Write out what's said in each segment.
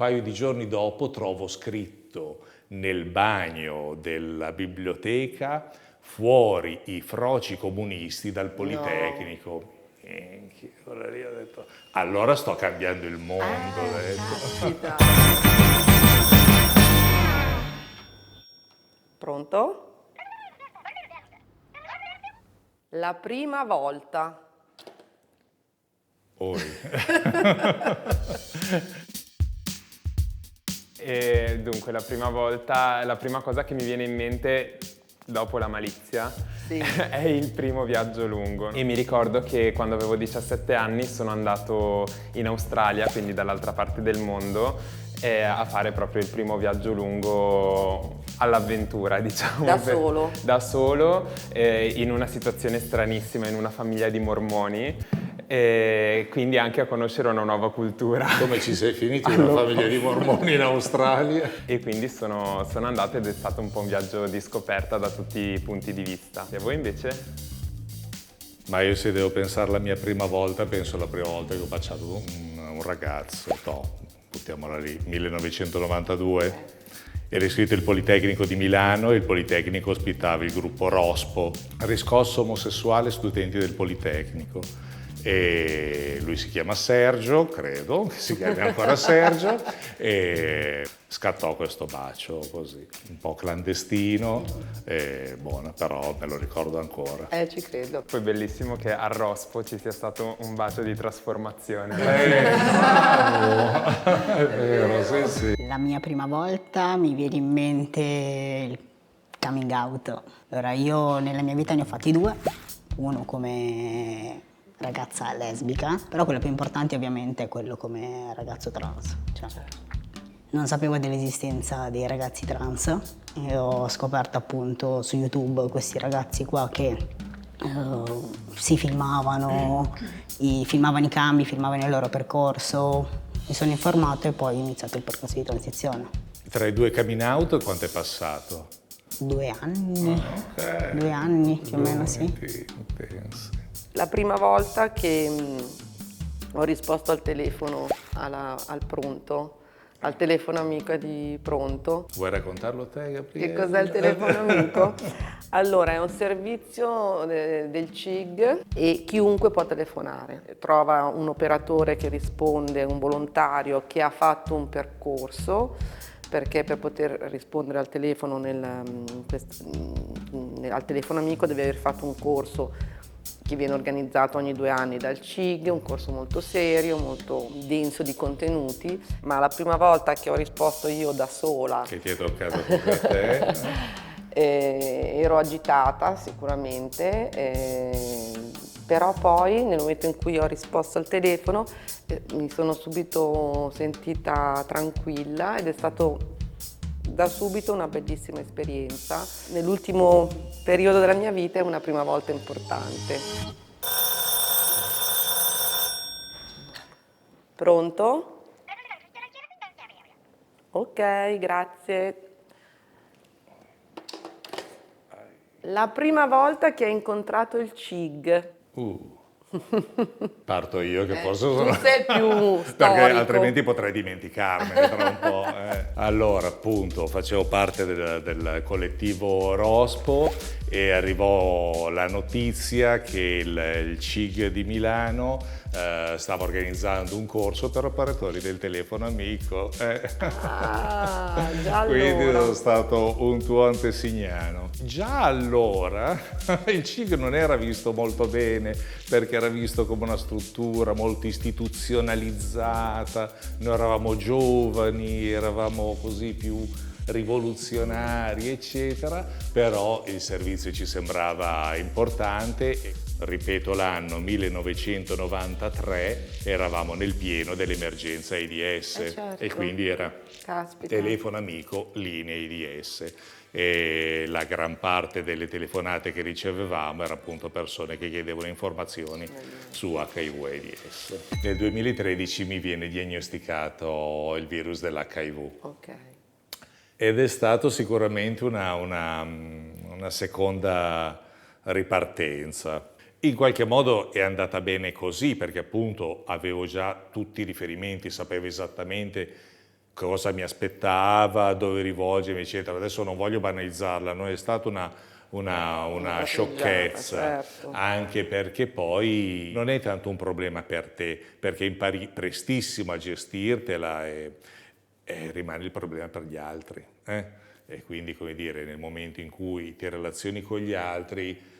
paio di giorni dopo trovo scritto nel bagno della biblioteca: fuori i froci comunisti dal Politecnico. Allora lì ho detto, allora sto cambiando il mondo. Ho detto. Caspita. Pronto? La prima volta. E dunque, la prima volta, la prima cosa che mi viene in mente dopo la malizia Sì. è il primo viaggio lungo. E mi ricordo che quando avevo 17 anni sono andato in Australia, quindi dall'altra parte del mondo, a fare proprio il primo viaggio lungo all'avventura, diciamo. Da solo? Da solo, in una situazione stranissima, in una famiglia di mormoni. E quindi anche a conoscere una nuova cultura. Come ci sei finito in una famiglia di mormoni in Australia? E quindi sono andato ed è stato un po' un viaggio di scoperta da tutti i punti di vista. E voi invece? Ma io se devo pensare alla mia prima volta, penso alla prima volta che ho baciato un ragazzo, buttiamola lì, 1992. Era iscritto il Politecnico di Milano e il Politecnico ospitava il gruppo Rospo, riscosso omosessuale studenti del Politecnico. E lui si chiama Sergio, credo, che si chiami ancora Sergio, e scattò questo bacio così, un po' clandestino, buona, però me lo ricordo ancora. Ci credo. Poi bellissimo che a Rospo ci sia stato un bacio di trasformazione. Bravo! È vero, sì, sì. La mia prima volta mi viene in mente il coming out. Allora, io nella mia vita ne ho fatti due, uno come ragazza lesbica, però quello più importante ovviamente è quello come ragazzo trans. Cioè, non sapevo dell'esistenza dei ragazzi trans e ho scoperto appunto su YouTube questi ragazzi qua che si filmavano, filmavano i cambi, filmavano il loro percorso. Mi sono informato e poi ho iniziato il percorso di transizione. Tra i due coming out quanto è passato? 2 anni, Ok. 2 anni più o meno, sì. Pensi. La prima volta che ho risposto al telefono al pronto, al telefono amico di pronto. Vuoi raccontarlo te, Gabriele? Che cos'è il telefono amico? Allora, è un servizio del CIG e chiunque può telefonare. Trova un operatore che risponde, un volontario che ha fatto un percorso, perché per poter rispondere al telefono, al telefono amico deve aver fatto un corso che viene organizzato ogni 2 anni dal CIG, un corso molto serio, molto denso di contenuti, ma la prima volta che ho risposto io da sola, Che ti è toccato proprio a te? ero agitata sicuramente, però poi nel momento in cui ho risposto al telefono mi sono subito sentita tranquilla ed è stato da subito una bellissima esperienza. Nell'ultimo periodo della mia vita è una prima volta importante. Pronto? Ok, grazie. La prima volta che hai incontrato il CIG. Parto io che forse Tu sono... sei più Perché storico. altrimenti potrei dimenticarmene tra un po'. Allora, appunto, facevo parte del collettivo Rospo e arrivò la notizia che il CIG di Milano stava organizzando un corso per operatori del telefono amico. Ah, già Quindi allora. sono stato un tuo antesignano. Già allora il CIG non era visto molto bene perché era visto come una struttura molto istituzionalizzata, noi eravamo giovani, eravamo così più rivoluzionari, eccetera, però il servizio ci sembrava importante. Ripeto l'anno 1993, eravamo nel pieno dell'emergenza AIDS Certo. e quindi era Caspita. telefono amico, linee AIDS. E la gran parte delle telefonate che ricevevamo era appunto persone che chiedevano informazioni su HIV e AIDS. Nel 2013 mi viene diagnosticato il virus dell'HIV. Ok. Ed è stato sicuramente una seconda ripartenza. In qualche modo è andata bene così, perché appunto avevo già tutti i riferimenti, sapevo esattamente cosa mi aspettava, dove rivolgermi, eccetera. Adesso non voglio banalizzarla, non è stata una sciocchezza, certo. anche perché poi non è tanto un problema per te, perché impari prestissimo a gestirtela e rimane il problema per gli altri. E quindi, come dire, nel momento in cui ti relazioni con gli altri,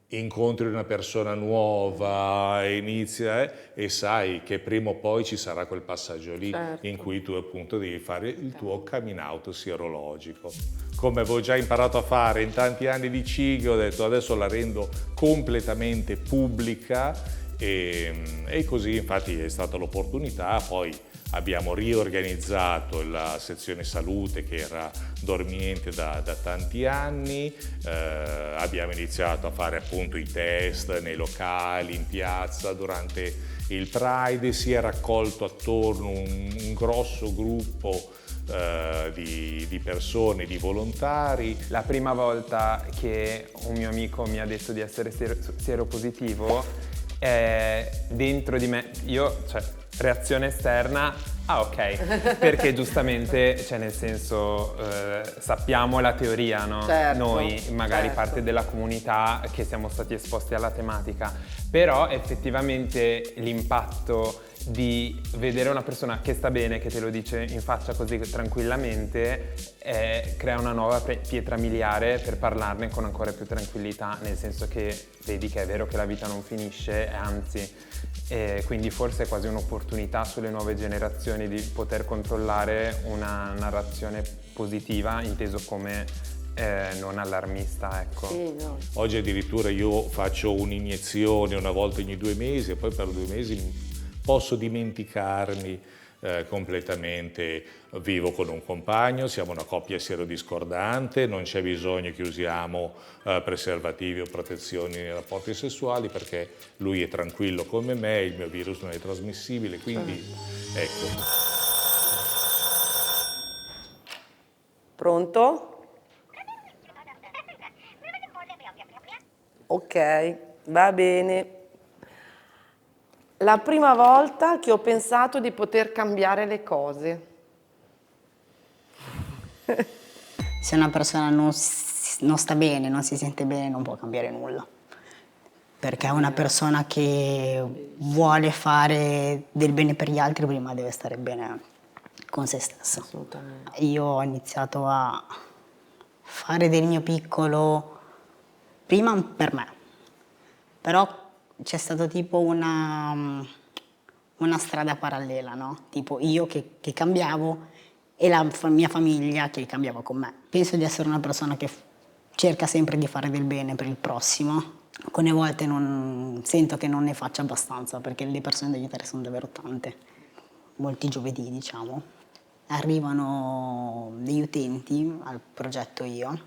incontri una persona nuova, inizia e sai che prima o poi ci sarà quel passaggio lì Certo. in cui tu appunto devi fare il tuo coming out sierologico. Come avevo già imparato a fare in tanti anni di CIG, ho detto adesso la rendo completamente pubblica e così infatti è stata l'opportunità. Poi abbiamo riorganizzato la sezione salute che era dormiente da tanti anni, abbiamo iniziato a fare appunto i test nei locali, in piazza, durante il Pride, si è raccolto attorno un grosso gruppo di persone, di volontari. La prima volta che un mio amico mi ha detto di essere sieropositivo, dentro di me, reazione esterna, ok, perché giustamente, cioè nel senso, sappiamo la teoria, no? Certo, Noi, magari certo. parte della comunità che siamo stati esposti alla tematica, però effettivamente l'impatto di vedere una persona che sta bene, che te lo dice in faccia così tranquillamente, crea una nuova pietra miliare per parlarne con ancora più tranquillità, nel senso che vedi che è vero che la vita non finisce, anzi, quindi forse è quasi un'opportunità sulle nuove generazioni di poter controllare una narrazione positiva, inteso come non allarmista, ecco. Sì, no. Oggi addirittura io faccio un'iniezione una volta ogni 2 mesi e poi per 2 mesi posso dimenticarmi completamente. Vivo con un compagno, siamo una coppia sierodiscordante, non c'è bisogno che usiamo preservativi o protezioni nei rapporti sessuali perché lui è tranquillo come me, il mio virus non è trasmissibile, quindi ecco. Pronto? Ok, va bene. La prima volta che ho pensato di poter cambiare le cose. Se una persona non sta bene, non si sente bene, non può cambiare nulla. Perché una persona che vuole fare del bene per gli altri prima deve stare bene con se stessa. Assolutamente. Io ho iniziato a fare del mio piccolo prima per me, però c'è stato tipo una strada parallela, no? Tipo io che cambiavo e la mia famiglia che cambiava con me. Penso di essere una persona che cerca sempre di fare del bene per il prossimo. Alcune volte sento che non ne faccio abbastanza perché le persone da aiutare sono davvero tante. Molti giovedì, diciamo, arrivano degli utenti al progetto Io,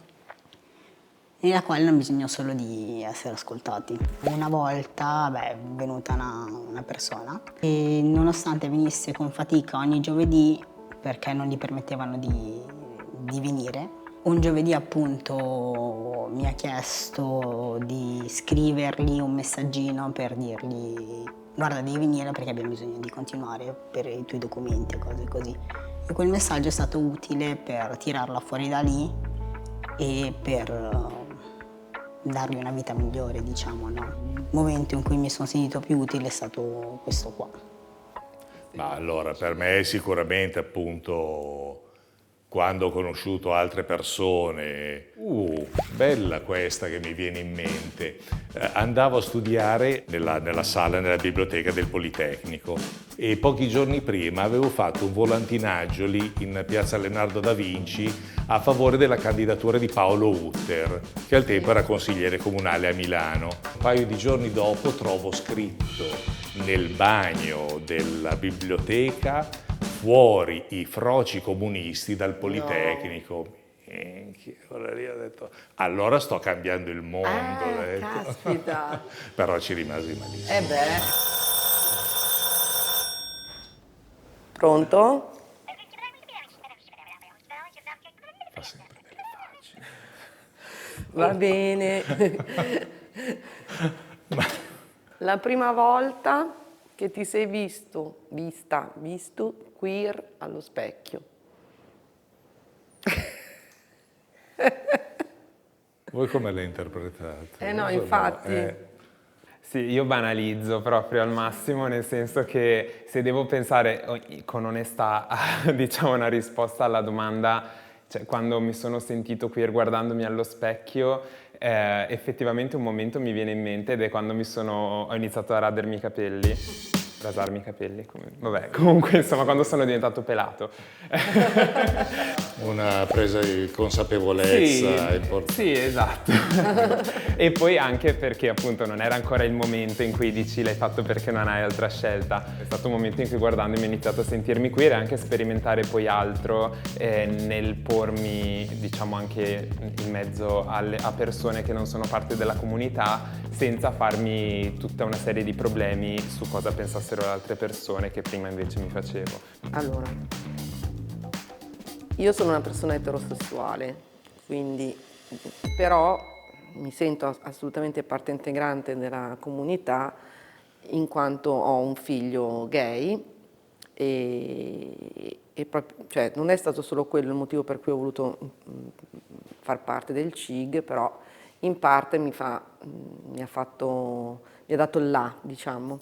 nella quale hanno bisogno solo di essere ascoltati. Una volta è venuta una persona e nonostante venisse con fatica ogni giovedì perché non gli permettevano di venire, un giovedì appunto mi ha chiesto di scrivergli un messaggino per dirgli guarda devi venire perché abbiamo bisogno di continuare per i tuoi documenti e cose così. E quel messaggio è stato utile per tirarla fuori da lì e per dargli una vita migliore, diciamo, no? Il momento in cui mi sono sentito più utile è stato questo qua. Ma allora, per me sicuramente appunto quando ho conosciuto altre persone, bella questa che mi viene in mente, andavo a studiare nella sala, nella biblioteca del Politecnico e pochi giorni prima avevo fatto un volantinaggio lì in piazza Leonardo da Vinci a favore della candidatura di Paolo Utter, che al tempo era consigliere comunale a Milano. Un paio di giorni dopo trovo scritto nel bagno della biblioteca fuori i froci comunisti dal Politecnico. Allora lì ho detto, allora sto cambiando il mondo. ho detto. Caspita. Però ci rimasi malissimo. Eh beh. Pronto? Fa sempre delle facce. Va bene. La prima volta che ti sei visto queer allo specchio. Voi come le interpretate? No, Cosa- infatti. Sì, io banalizzo proprio al massimo, nel senso che se devo pensare con onestà a, diciamo, una risposta alla domanda, cioè quando mi sono sentito queer guardandomi allo specchio, effettivamente un momento mi viene in mente ed è quando ho iniziato a radermi i capelli. Rasarmi i capelli, vabbè, comunque insomma quando sono diventato pelato. Una presa di consapevolezza importante. Sì, esatto. E poi anche perché appunto non era ancora il momento in cui dici l'hai fatto perché non hai altra scelta. È stato un momento in cui guardandomi ho iniziato a sentirmi queer e anche a sperimentare poi altro nel pormi, diciamo, anche in mezzo a persone che non sono parte della comunità senza farmi tutta una serie di problemi su cosa pensassero le altre persone che prima invece mi facevo. Allora, io sono una persona eterosessuale, quindi però mi sento assolutamente parte integrante della comunità in quanto ho un figlio gay cioè, non è stato solo quello il motivo per cui ho voluto far parte del CIG, però in parte mi ha dato il là, diciamo.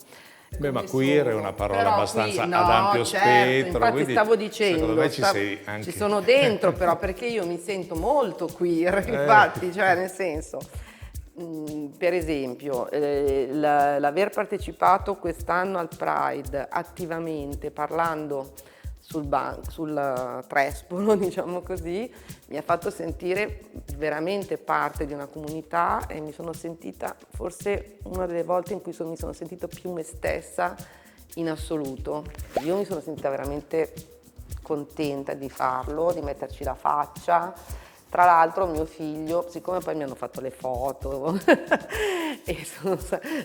Beh, ma queer è una parola Però abbastanza qui, ad ampio certo, spettro. infatti quindi stavo dicendo, secondo me ci sei anche... ci sono dentro però perché io mi sento molto queer, infatti, cioè nel senso, per esempio, l'aver partecipato quest'anno al Pride attivamente, parlando sul trespolo, diciamo così, mi ha fatto sentire veramente parte di una comunità e mi sono sentita, forse una delle volte in cui mi sono sentita più me stessa in assoluto. Io mi sono sentita veramente contenta di farlo, di metterci la faccia. Tra l'altro mio figlio, siccome poi mi hanno fatto le foto e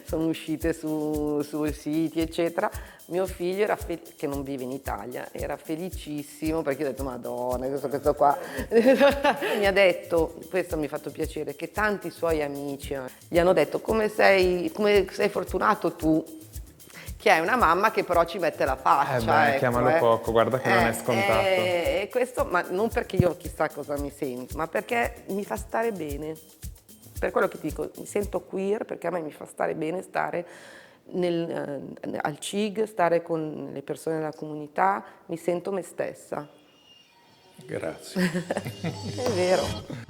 sono uscite sui siti eccetera, mio figlio che non vive in Italia, era felicissimo perché ho detto Madonna, questo qua mi ha detto, questo mi ha fatto piacere, che tanti suoi amici gli hanno detto come sei fortunato tu che hai una mamma che però ci mette la faccia. Ecco, chiamalo poco, guarda che non è scontato. E questo, ma non perché io chissà cosa mi sento, ma perché mi fa stare bene. Per quello che ti dico, mi sento queer perché a me mi fa stare bene stare al CIG, stare con le persone della comunità, mi sento me stessa. Grazie. È vero.